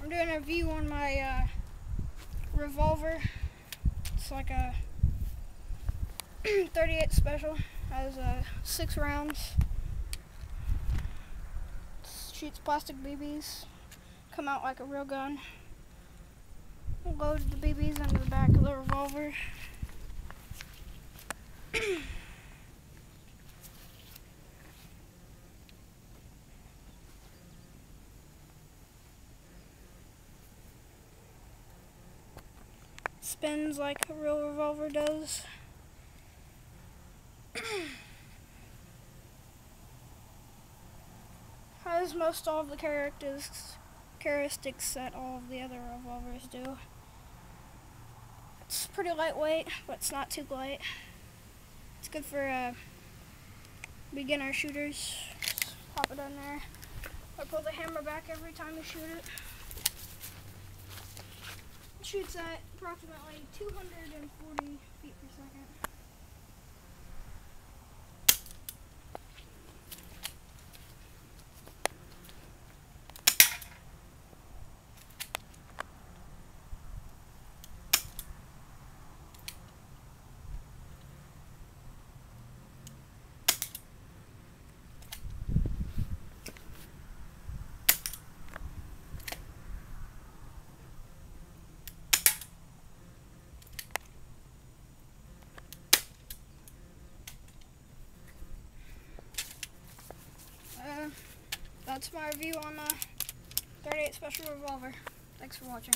I'm doing a review on my revolver. It's like a 38 special. Has 6 rounds. Shoots plastic BBs. Come out like a real gun. Load the BBs into the back of the revolver. Spins like a real revolver does. Has most all of the characteristics that all of the other revolvers do. It's pretty lightweight, but it's not too light. It's good for beginner shooters. Just pop it in there. Or pull the hammer back every time you shoot it. It shoots at approximately 240 feet per second. That's my review on the 38 Special Revolver. Thanks for watching.